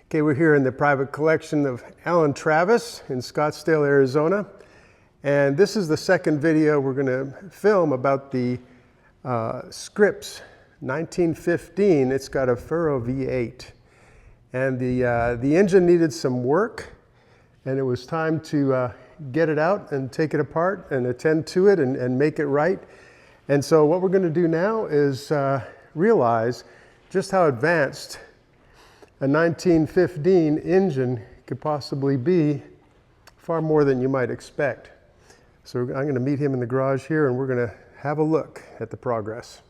Okay, we're here in the private collection of Alan Travis in Scottsdale, Arizona. And this is the second video we're going to film about the Scripps 1915. It's got a Ferro V8. And the engine needed some work, and it was time to get it out and take it apart and attend to it and make it right. And so what we're going to do now is realize just how advanced a 1915 engine could possibly be, far more than you might expect. So I'm going to meet him in the garage here, and we're going to have a look at the progress.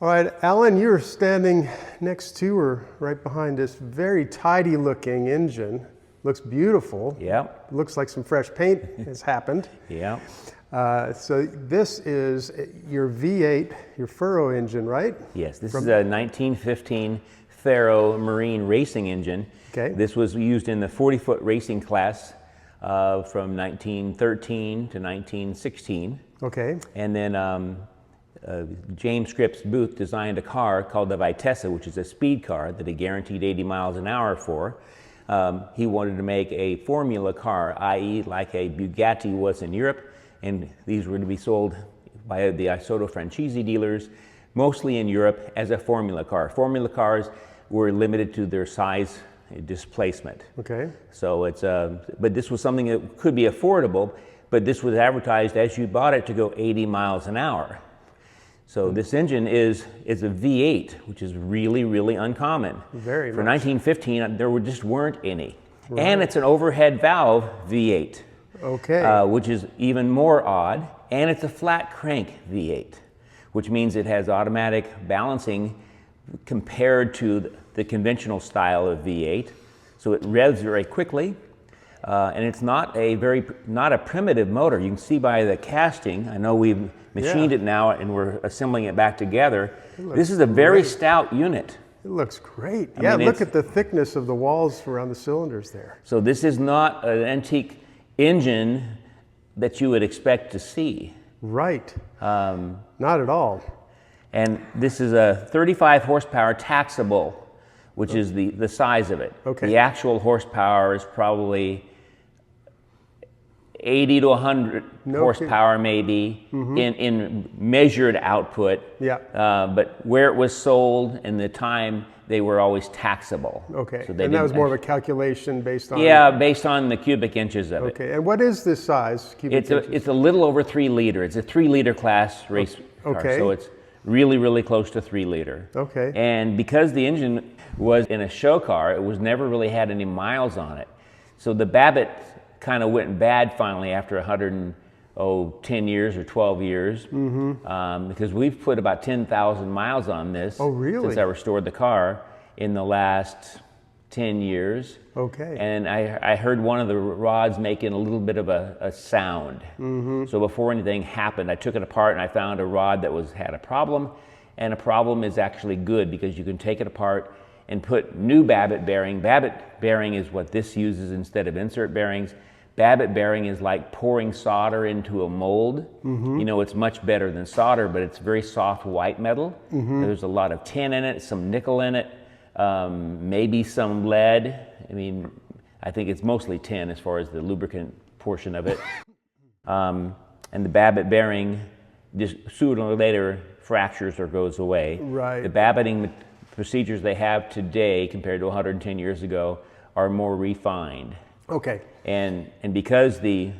All right, Alan, you're standing next to or right behind this very tidy looking engine. Looks beautiful. Yeah. Looks like some fresh paint has happened. Yeah. So this is your V8, your Ferro engine, right? Yes, this is a 1915 Ferro marine racing engine. Okay. This was used in the 40-foot racing class from 1913 to 1916. Okay. And then James Scripps Booth designed a car called the Vitessa, which is a speed car that he guaranteed 80 miles an hour for. He wanted to make a formula car, i.e. like a Bugatti was in Europe, and these were to be sold by the Isotta Francesi dealers, mostly in Europe, as a formula car. Formula cars were limited to their size displacement. Okay. So it's but this was something that could be affordable, but this was advertised as you bought it to go 80 miles an hour. So this engine is a V8, which is really, really uncommon. Very For much. 1915, there just weren't any. Right. And it's an overhead valve V8. Okay. Which is even more odd. And it's a flat crank V8, which means it has automatic balancing compared to the conventional style of V8. So it revs very quickly. And it's not a primitive motor. You can see by the casting, I know we've machined it now and we're assembling it back together. This is a very stout unit. It looks great. I mean, look at the thickness of the walls around the cylinders there. So this is not an antique engine that you would expect to see. Right. Not at all. And this is a 35 horsepower taxable, which is the size of it. Okay. The actual horsepower is probably 80 to 100 horsepower maybe in measured output. Yeah. But where it was sold and the time, they were always taxable. Okay. So and that was more of a calculation based on... Yeah, based on the cubic inches of it. Okay. And what is this size? Cubic inches? It's a little over 3 liter. It's a 3 liter class race car. Okay. So it's really, really close to 3 liter. Okay. And because the engine was in a show car, it was never really had any miles on it. So the Babbitt kind of went bad finally after 10 years or 12 years. Because we've put about 10,000 miles on this. Oh, really? Since I restored the car in the last 10 years. Okay. And I heard one of the rods making a little bit of a sound. So before anything happened, I took it apart and I found a rod that had a problem. And a problem is actually good because you can take it apart and put new Babbitt bearing. Babbitt bearing is what this uses instead of insert bearings. Babbitt bearing is like pouring solder into a mold. You know, it's much better than solder, but it's very soft white metal. There's a lot of tin in it, some nickel in it, maybe some lead. I mean, I think it's mostly tin as far as the lubricant portion of it. And the Babbitt bearing just sooner or later fractures or goes away. Right. The Babbitting procedures they have today compared to 110 years ago are more refined. Okay. And because the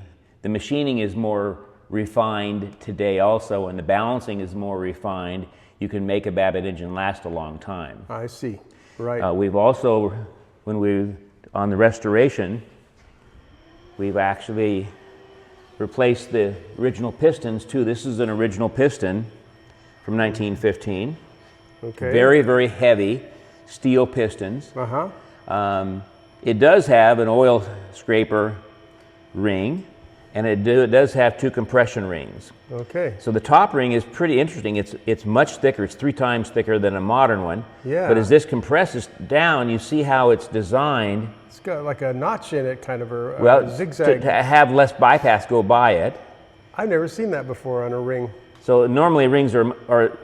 machining is more refined today also, and the balancing is more refined, you can make a Babbitt engine last a long time. I see. Right. We've also, on the restoration, we've actually replaced the original pistons too. This is an original piston from 1915. Okay. Very, very heavy steel pistons. Uh-huh. It does have an oil scraper ring, and it does have 2 compression rings. Okay. So the top ring is pretty interesting. It's much thicker. It's 3 times thicker than a modern one. Yeah. But as this compresses down, you see how it's designed. It's got like a notch in it, kind of a zigzag. To have less bypass go by it. I've never seen that before on a ring. So normally rings are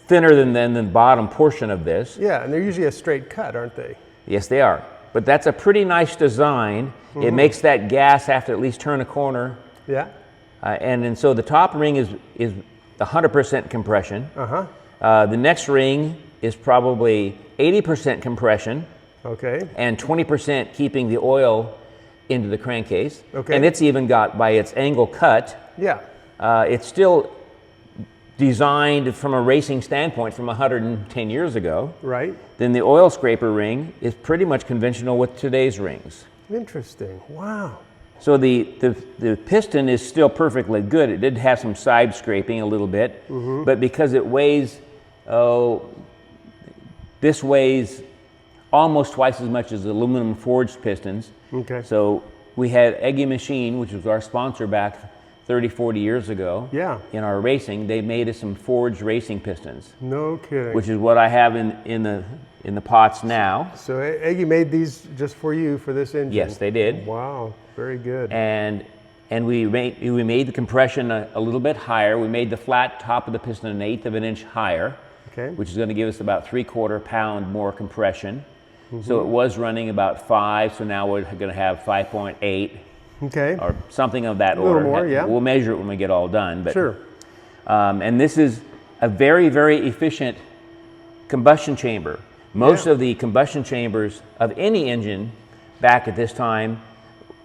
thinner than the bottom portion of this. Yeah, and they're usually a straight cut, aren't they? Yes, they are. But that's a pretty nice design. It makes that gas have to at least turn a corner. Yeah. And then so the top ring is 100% compression. The next ring is probably 80% compression. Okay. And 20% keeping the oil into the crankcase. Okay. And it's even got, by its angle cut, Yeah. it's still designed from a racing standpoint from 110 years ago. Right. Then the oil scraper ring is pretty much conventional with today's rings. Interesting. Wow. So the piston is still perfectly good. It did have some side scraping a little bit, but because it weighs, this weighs almost twice as much as aluminum forged pistons. Okay. So we had Eggy Machine, which was our sponsor back 30, 40 years ago. Yeah. In our racing, they made us some forged racing pistons. No kidding. Which is what I have in the pots now. So Eggy made these just for you for this engine? Yes, they did. Wow, very good. And we made the compression a little bit higher. We made the flat top of the piston 1/8 of an inch higher, Okay. which is going to give us about 3/4 pound more compression. So it was running about 5, so now we're going to have 5.8 Okay. or something of that A little order. more, yeah. We'll measure it when we get all done. But, Sure. and this is a very, very efficient combustion chamber. Most of the combustion chambers of any engine back at this time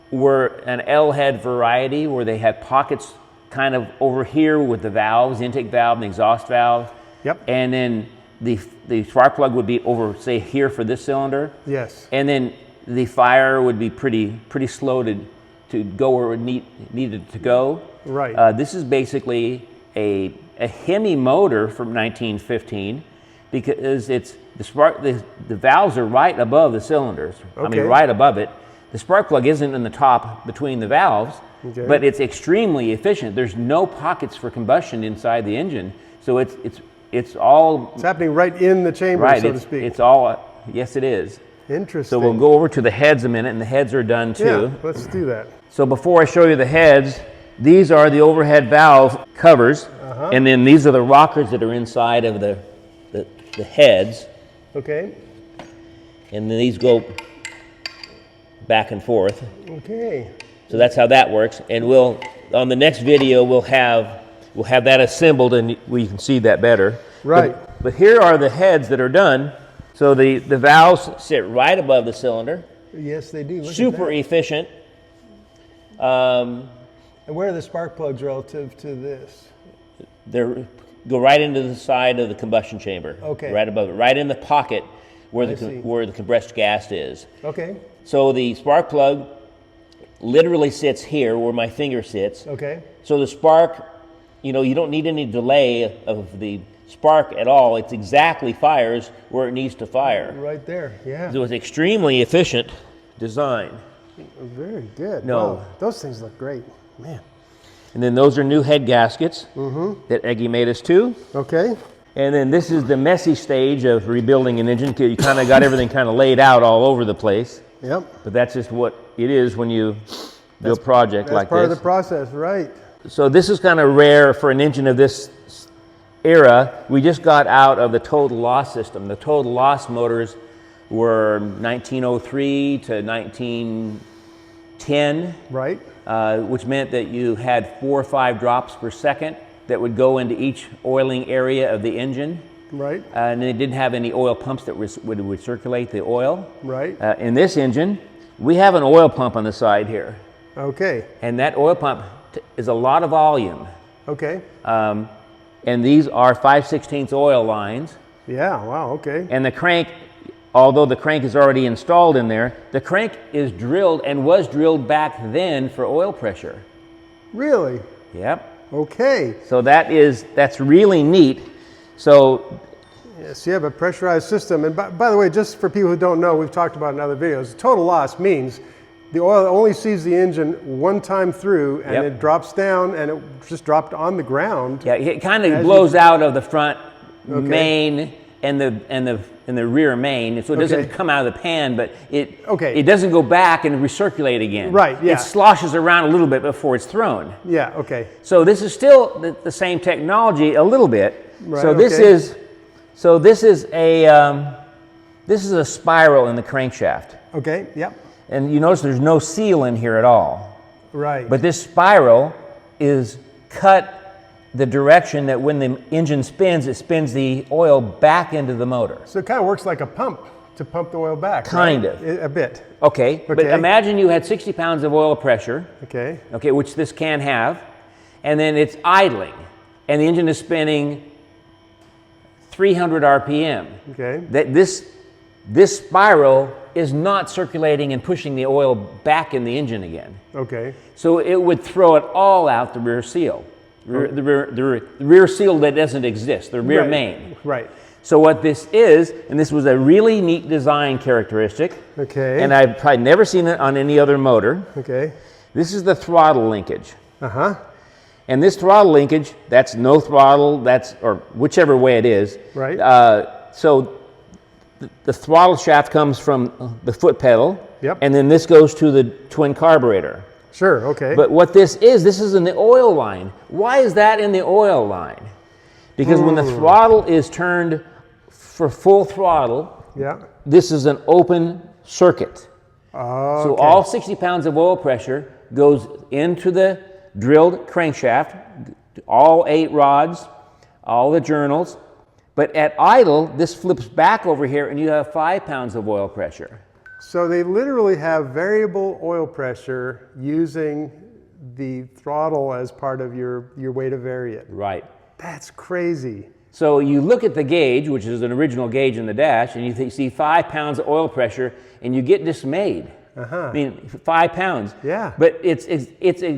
were an L-head variety where they had pockets kind of over here with the valves, intake valve and exhaust valve. Yep. And then the spark plug would be over, say, here for this cylinder. Yes. And then the fire would be pretty slow to go where it needed to go. Right. This is basically a Hemi motor from 1915 because it's the valves are right above the cylinders. I Okay. mean, right above it. The spark plug isn't in the top between the valves, Okay. but it's extremely efficient. There's no pockets for combustion inside the engine, so it's all It's happening right in the chamber, right. so to speak. It's all, yes, it is. Interesting. So we'll go over to the heads a minute, and the heads are done too. Yeah, let's do that. So before I show you the heads, these are the overhead valve covers, and then these are the rockers that are inside of the heads, Okay. and then these go back and forth. Okay. So that's how that works. And we'll, on the next video, we'll have that assembled, and we can see that better. Right. But here are the heads that are done. So the valves sit right above the cylinder. Yes, they do. Look at Super that. efficient. And where are the spark plugs relative to this? They go right into the side of the combustion chamber. Okay. Right above it, right in the pocket where I see. where the compressed gas is. Okay. So the spark plug literally sits here where my finger sits. Okay. So the spark, you don't need any delay of the spark at all. It exactly fires where it needs to fire. Right there. Yeah. So it's extremely efficient design. Very good. No. Wow. Those things look great. Man. And then those are new head gaskets that Eggy made us too. Okay. And then this is the messy stage of rebuilding an engine. You kind of got everything kind of laid out all over the place. Yep. But that's just what it is when you do a project like That's part of this. the process, right? So this is kind of rare for an engine of this era. We just got out of the total loss system. The total loss motors were 1903 to 1910. Right. Which meant that you had 4 or 5 drops per second that would go into each oiling area of the engine. Right. And they didn't have any oil pumps that would circulate the oil. Right. In this engine, we have an oil pump on the side here. Okay. And that oil pump is a lot of volume. Okay. And these are 5/16 oil lines. Yeah. Wow. Okay. And the crank, although the crank is already installed in there, the crank is drilled and was drilled back then for oil pressure. Really? Yep. Okay. So that's really neat. So Yes, you have a pressurized system. And by the way, just for people who don't know, we've talked about in other videos, total loss means the oil only sees the engine one time through and it drops down and it just dropped on the ground. yeah, it kind of blows out of the front main and the rear main, so it doesn't come out of the pan, but it doesn't go back and recirculate again. Right, yeah. It sloshes around a little bit before it's thrown. Yeah, okay. So this is still the same technology a little bit. Right, so this is a spiral in the crankshaft. Okay, yep. And you notice there's no seal in here at all. Right. But this spiral is cut the direction that when the engine spins, it spins the oil back into the motor. So it kind of works like a pump to pump the oil back. Kind right? of. A bit. Okay, but imagine you had 60 pounds of oil pressure, okay, which this can have, and then it's idling, and the engine is spinning 300 RPM. Okay. That this spiral is not circulating and pushing the oil back in the engine again. Okay. So it would throw it all out the rear seal. The rear seal that doesn't exist, the rear main. Right. So what this is, and this was a really neat design characteristic, okay, and I've probably never seen it on any other motor. Okay. This is the throttle linkage. Uh-huh. And this throttle linkage, that's no throttle, or whichever way it is. Right. So the throttle shaft comes from the foot pedal, yep, and then this goes to the twin carburetor. Sure, okay. But what this is in the oil line. Why is that in the oil line? Because when the throttle is turned for full throttle, yeah, this is an open circuit. Okay. So all 60 pounds of oil pressure goes into the drilled crankshaft, all 8 rods, all the journals. But at idle, this flips back over here and you have 5 pounds of oil pressure. So they literally have variable oil pressure using the throttle as part of your way to vary it. Right. That's crazy. So you look at the gauge, which is an original gauge in the dash, and you see 5 pounds of oil pressure, and you get dismayed. Uh-huh. I mean, 5 pounds. Yeah. But it's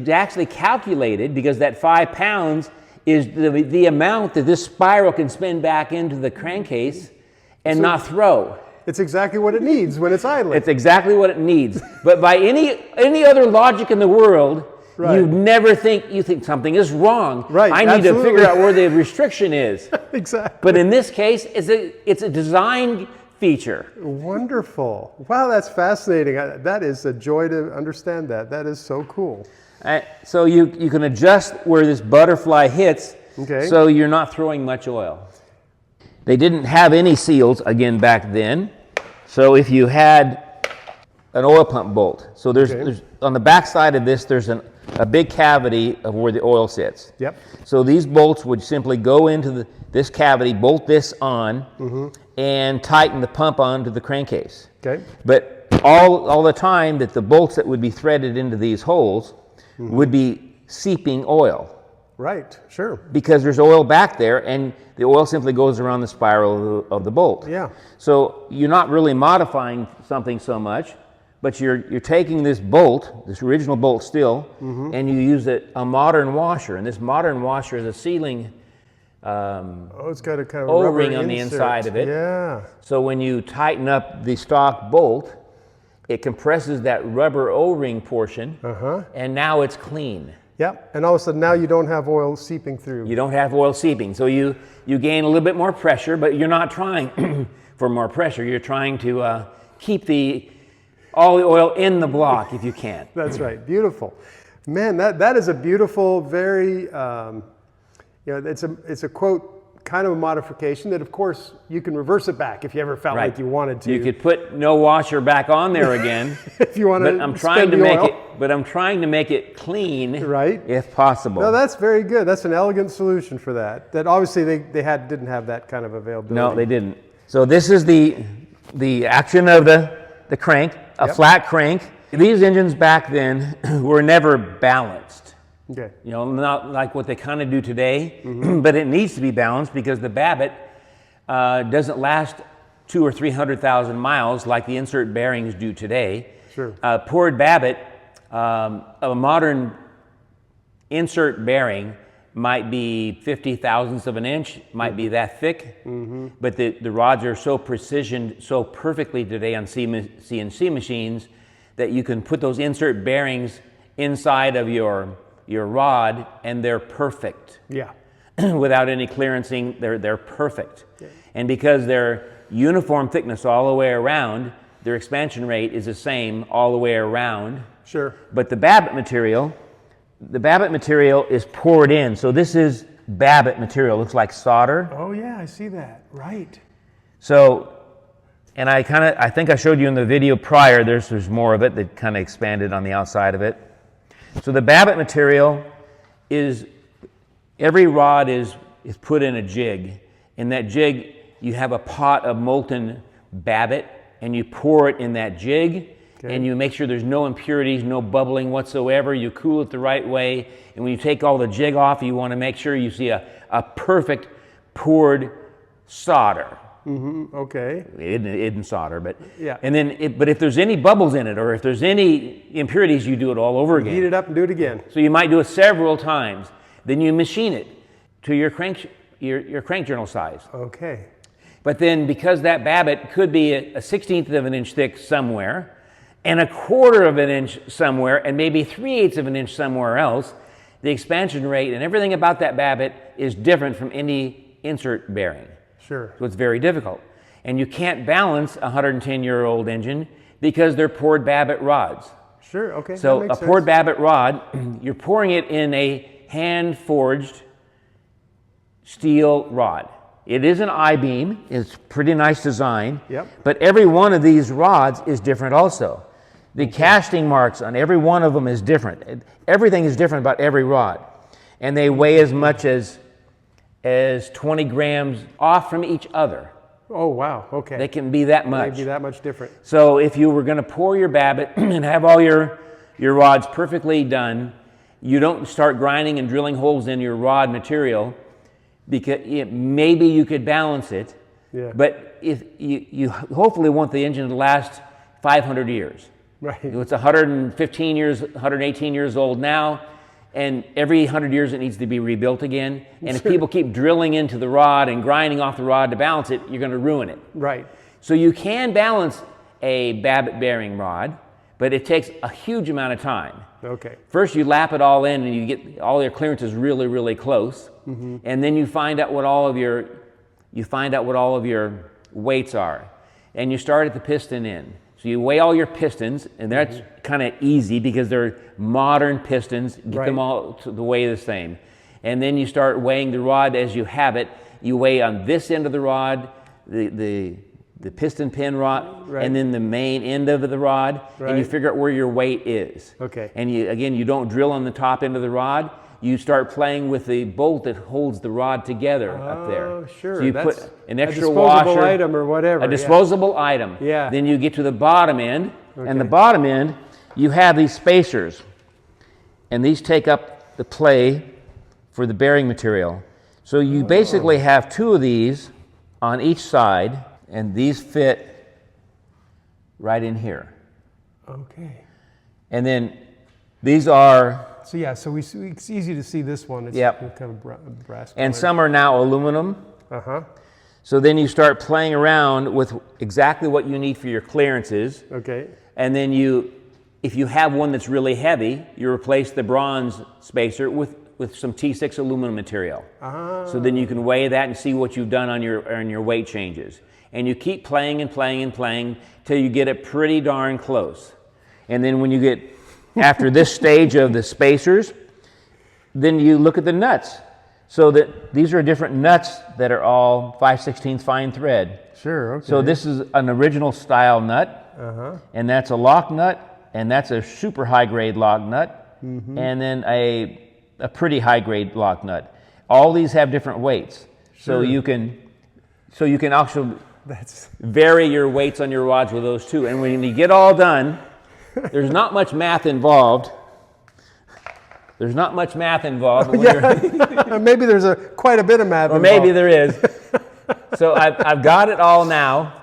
actually calculated because that 5 pounds is the amount that this spiral can spin back into the crankcase and not throw. It's exactly what it needs when it's idling. It's exactly what it needs. But by any other logic in the world, right, you think something is wrong. Right, I need to figure out where the restriction is. Exactly. But in this case, it's a design feature. Wonderful. Wow, that's fascinating. That is a joy to understand that. That is so cool. So you can adjust where this butterfly hits, okay, so you're not throwing much oil. They didn't have any seals, again, back then. So if you had an oil pump bolt, so there's on the back side of this, there's a big cavity of where the oil sits. Yep. So these bolts would simply go into this cavity, bolt this on, and tighten the pump onto the crankcase. Okay. But all the time that the bolts that would be threaded into these holes would be seeping oil. Right, sure. Because there's oil back there, and the oil simply goes around the spiral of the bolt. Yeah. So you're not really modifying something so much, but you're taking this bolt, this original bolt still, and you use a modern washer. And this modern washer is a sealing it's got a kind of O-ring rubber on the insert. inside of it. Yeah. So when you tighten up the stock bolt, it compresses that rubber O-ring portion, and now it's clean. Yep, and all of a sudden now you don't have oil seeping through. You don't have oil seeping. So you gain a little bit more pressure, but you're not trying for more pressure. You're trying to keep all the oil in the block if you can. That's right, beautiful. Man, that is a beautiful, very, it's a quote, kind of a modification that of course you can reverse it back if you ever felt like you wanted to. You could put no washer back on there again. If you want to. But I'm trying to make it clean, right, if possible. No, that's very good. That's an elegant solution for that. That obviously they didn't have that kind of availability. No, they didn't. So this is the action of the crank, a flat crank. These engines back then were never balanced. Okay. You know, not like what they kind of do today, but it needs to be balanced because the Babbitt doesn't last 200,000 or 300,000 miles like the insert bearings do today. Sure. Poured Babbitt, a modern insert bearing might be 50 thousandths of an inch, might be that thick, but the rods are so precisioned so perfectly today on CNC machines that you can put those insert bearings inside of your rod and they're perfect. Yeah. Without any clearancing, they're perfect. Yeah. And because they're uniform thickness all the way around, their expansion rate is the same all the way around. Sure. But the Babbitt material is poured in. So this is Babbitt material. Looks like solder. Oh yeah, I see that. Right. So And I think I showed you in the video prior, there's more of it that kind of expanded on the outside of it. So the Babbitt material is, every rod is put in a jig. In that jig, you have a pot of molten Babbitt, and you pour it in that jig, and you make sure there's no impurities, no bubbling whatsoever. You cool it the right way, and when you take all the jig off, you want to make sure you see a perfect poured solder. Okay. It isn't solder, but yeah. And then, but if there's any bubbles in it, or if there's any impurities, you do it all over again. Heat it up and do it again. So you might do it several times. Then you machine it to your crank journal size. Okay. But then, because that Babbitt could be a 1/16 of an inch thick somewhere, and 1/4 of an inch somewhere, and maybe 3/8 of an inch somewhere else, the expansion rate and everything about that Babbitt is different from any insert bearing. Sure. So it's very difficult. And you can't balance a 110-year-old engine because they're poured Babbitt rods. Sure, okay. So a poured Babbitt rod, you're pouring it in a hand-forged steel rod. It is an I-beam. It's pretty nice design. Yep. But every one of these rods is different also. The casting marks on every one of them is different. Everything is different about every rod. And they weigh as much as 20 grams off from each other. Oh, wow, okay. They can be that much. They can be that much different. So if you were going to pour your Babbitt and have all your rods perfectly done, you don't start grinding and drilling holes in your rod material, because maybe you could balance it, yeah. But if you hopefully want the engine to last 500 years. Right. It's 115 years, 118 years old now, and every 100 years it needs to be rebuilt again. And if people keep drilling into the rod and grinding off the rod to balance it, you're going to ruin it. Right. So you can balance a Babbitt bearing rod, but it takes a huge amount of time. Okay. First you lap it all in and you get all your clearances really, really close. Mm-hmm. And then you find out what all of your weights are. And you start at the piston end. So you weigh all your pistons, and that's kind of easy because they're modern pistons. Get them all to the weigh the same. And then you start weighing the rod as you have it. You weigh on this end of the rod, the piston pin rod, and then the main end of the rod, and you figure out where your weight is. Okay. And you don't drill on the top end of the rod. You start playing with the bolt that holds the rod together up there. Oh, sure. So you That's put an extra a washer, disposable item or whatever. a disposable item. Yeah. Then you get to the bottom end, and the bottom end, you have these spacers, and these take up the play for the bearing material. So you basically have two of these on each side, and these fit right in here. Okay. And then these are... So yeah, so it's easy to see this one. It's kind of brass. And some are now aluminum. Uh-huh. So then you start playing around with exactly what you need for your clearances. Okay. And then if you have one that's really heavy, you replace the bronze spacer with some T6 aluminum material. Ah. So then you can weigh that and see what you've done on your weight changes. And you keep playing and playing and playing till you get it pretty darn close. And then when you get after this stage of the spacers, then you look at the nuts. So that these are different nuts that are all 5/16 fine thread. Sure, okay. So this is an original style nut, and that's a lock nut, and that's a super high grade lock nut, and then a pretty high grade lock nut. All these have different weights. Sure. So you can also vary your weights on your rods with those too. And when you get all done, there's not much math involved. There's not much math involved. Maybe there's quite a bit of math involved. Or maybe there is. So I've got it all now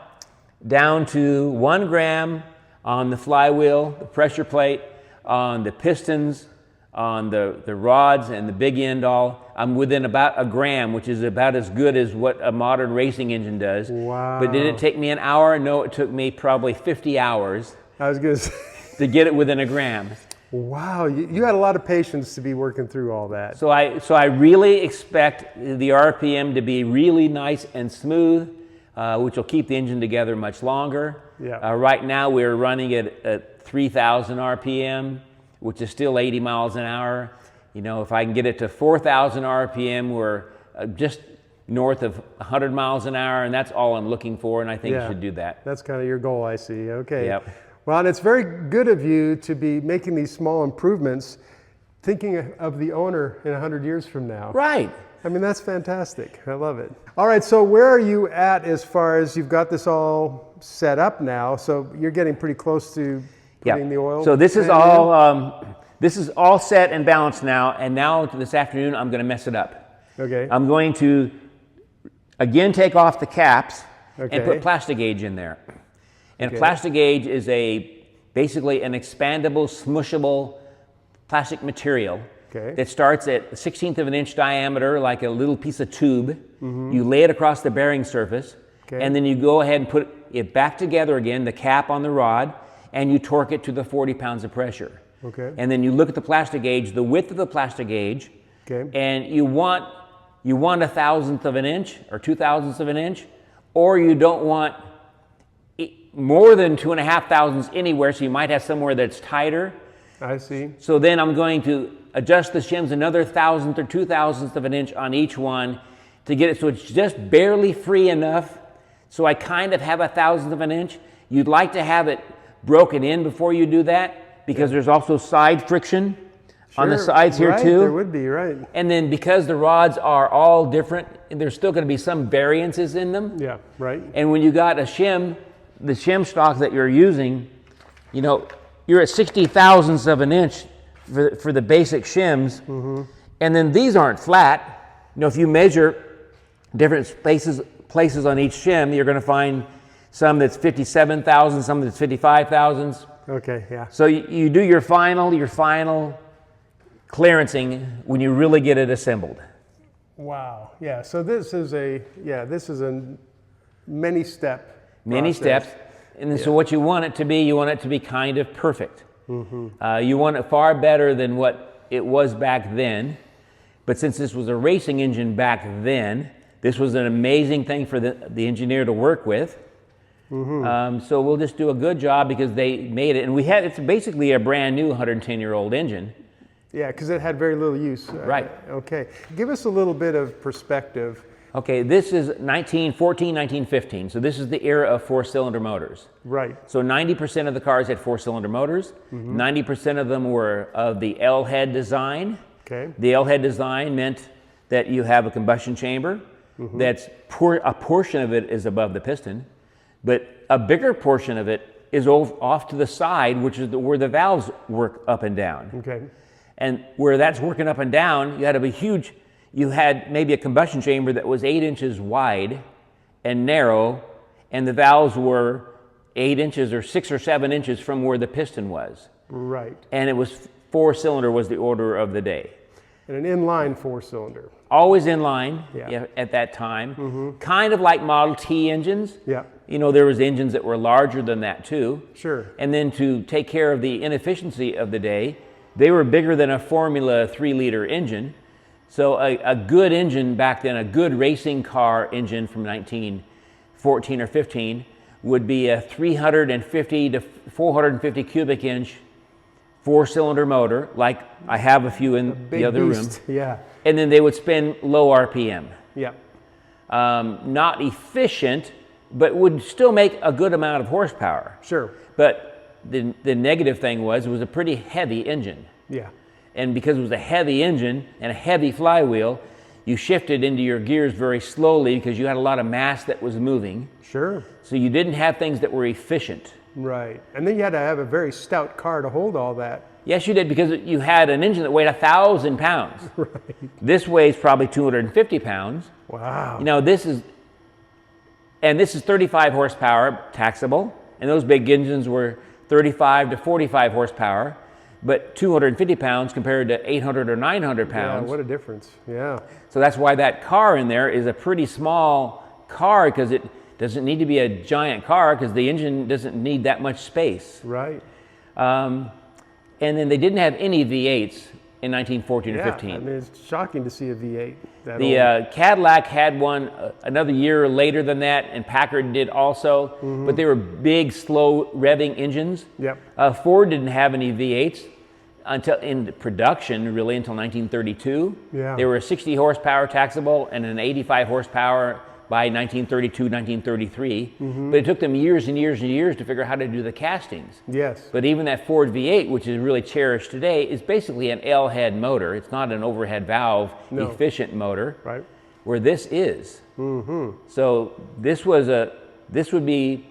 down to 1 gram on the flywheel, the pressure plate, on the pistons, on the rods and the big end all. I'm within about 1 gram, which is about as good as what a modern racing engine does. Wow. But did it take me an hour? No, it took me probably 50 hours. I was going to say. To get it within 1 gram. Wow, you had a lot of patience to be working through all that. So I really expect the RPM to be really nice and smooth, which will keep the engine together much longer. Yeah. Right now we're running it at 3,000 RPM, which is still 80 miles an hour. You know, if I can get it to 4,000 RPM, we're just north of 100 miles an hour, and that's all I'm looking for, and I think you should do that. That's kind of your goal, I see. Okay. Yep. Well, and it's very good of you to be making these small improvements, thinking of the owner in 100 years from now. Right. I mean, that's fantastic. I love it. All right, so where are you at as far as you've got this all set up now? So you're getting pretty close to putting the oil. So this is all set and balanced now, and now this afternoon I'm going to mess it up. Okay. I'm going to again take off the caps and put Plastigage in there. And Plastigage is basically an expandable, smushable plastic material that starts at a 1/16 of an inch diameter, like a little piece of tube. You lay it across the bearing surface, and then you go ahead and put it back together again, the cap on the rod, and you torque it to the 40 pounds of pressure. And then you look at the Plastigage, the width of the Plastigage, and you want 1/1000th of an inch or 2/1000ths of an inch, or you don't want more than 2.5 thousandths anywhere, so you might have somewhere that's tighter. I see. So then I'm going to adjust the shims another 1/1000th or 2/1000th of an inch on each one to get it so it's just barely free enough, so I kind of have 1/1000th of an inch. You'd like to have it broken in before you do that, because there's also side friction on the sides here too. There would be, right. And then because the rods are all different, there's still going to be some variances in them. Yeah, right. And when you got a shim, the shim stock that you're using, you know, you're at 60/1000ths of an inch for the basic shims. And then these aren't flat. You know, if you measure different places on each shim, you're going to find some that's 57,000, some that's 55,000. Okay, yeah. So you do your final clearancing when you really get it assembled. Wow. Yeah. So this is a many step. Many steps. And then, so what you want it to be kind of perfect. You want it far better than what it was back then. But since this was a racing engine back then, this was an amazing thing for the engineer to work with. So we'll just do a good job because they made it. And it's basically a brand new 110-year-old engine. Yeah, because it had very little use. Right. Okay. Give us a little bit of perspective. Okay, this is 1914, 1915. So this is the era of four-cylinder motors. Right. So 90% of the cars had four-cylinder motors. 90% of them were of the L-head design. Okay. The L-head design meant that you have a combustion chamber. That's a portion of it is above the piston, but a bigger portion of it is off to the side, which is where the valves work up and down. Okay. And where that's working up and down, you had maybe a combustion chamber that was 8 inches wide and narrow, and the valves were 8 inches or 6 or 7 inches from where the piston was. Right. And it was four-cylinder was the order of the day. And an inline four-cylinder. Always inline at that time. Kind of like Model T engines. Yeah. You know, there was engines that were larger than that too. Sure. And then to take care of the inefficiency of the day, they were bigger than a Formula 3-liter engine. So a good engine back then, a good racing car engine from 1914 or 15 would be a 350 to 450 cubic inch four-cylinder motor, like I have a few in the other room. Yeah. And then they would spin low RPM. Yeah. Not efficient, but would still make a good amount of horsepower. Sure. But the negative thing was it was a pretty heavy engine. Yeah. And because it was a heavy engine and a heavy flywheel, you shifted into your gears very slowly because you had a lot of mass that was moving. Sure. So you didn't have things that were efficient. Right. And then you had to have a very stout car to hold all that. Yes, you did, because you had an engine that weighed 1,000 pounds. Right. This weighs probably 250 pounds. Wow. You know, this is 35 horsepower taxable, and those big engines were 35 to 45 horsepower, but 250 pounds compared to 800 or 900 pounds. Yeah, what a difference. Yeah. So that's why that car in there is a pretty small car, because it doesn't need to be a giant car because the engine doesn't need that much space. Right. And then they didn't have any V8s in 1914 or 15. I mean, it's shocking to see a V8 that The Cadillac had one another year later than that, and Packard did also, but they were big, slow revving engines. Yep. Ford didn't have any V8s. until in production, really until 1932. Yeah. They were a 60 horsepower taxable and an 85 horsepower by 1932, 1933. But it took them years and years and years to figure out how to do the castings. Yes. But even that Ford V8, which is really cherished today, is basically an L-head motor. It's not an overhead valve efficient motor. Right. Where this is. So this would be,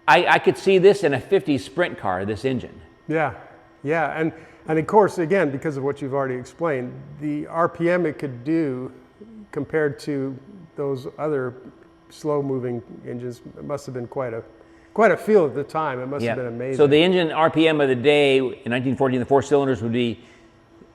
I could see this in a 50 sprint car, this engine. Yeah, yeah, and of course, again, because of what you've already explained, the RPM it could do compared to those other slow-moving engines, it must have been quite a feel at the time. It must have been amazing. So the engine RPM of the day in 1914, the 4 cylinders would be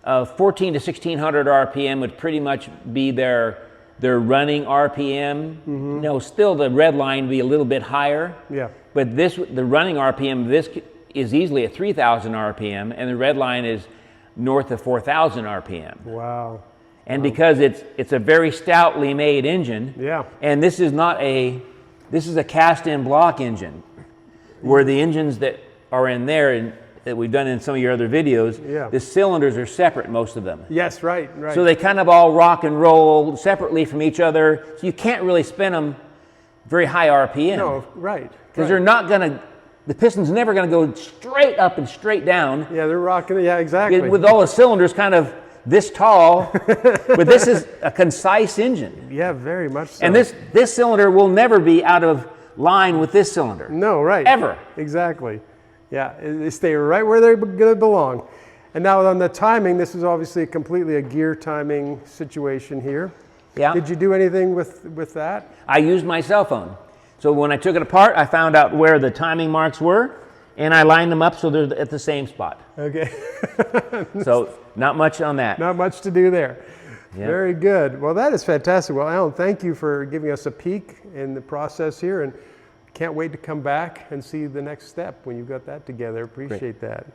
14 to 1600 RPM would pretty much be their running RPM. No, still the red line would be a little bit higher. Yeah. But the running RPM of this is easily at 3000 RPM, and the red line is north of 4000 RPM. Wow. And because it's a very stoutly made engine. Yeah. And this is a cast-in block engine, where the engines that are in there and that we've done in some of your other videos, the cylinders are separate, most of them. Yes, right. So they kind of all rock and roll separately from each other, so you can't really spin them very high RPM. No, right. Because they're not gonna, the piston's never gonna go straight up and straight down. Yeah, they're rocking, yeah, exactly. With all the cylinders kind of this tall, but this is a concise engine. Yeah, very much so. And this cylinder will never be out of line with this cylinder. No, right. Ever. Exactly. Yeah, they stay right where they're going to belong. And now on the timing, this is obviously completely a gear timing situation here. Yeah. Did you do anything with that? I used my cell phone. So when I took it apart, I found out where the timing marks were, and I lined them up so they're at the same spot. Okay. So not much on that. Not much to do there. Yeah. Very good. Well, that is fantastic. Well, Alan, thank you for giving us a peek in the process here, and can't wait to come back and see the next step when you've got that together. Appreciate that.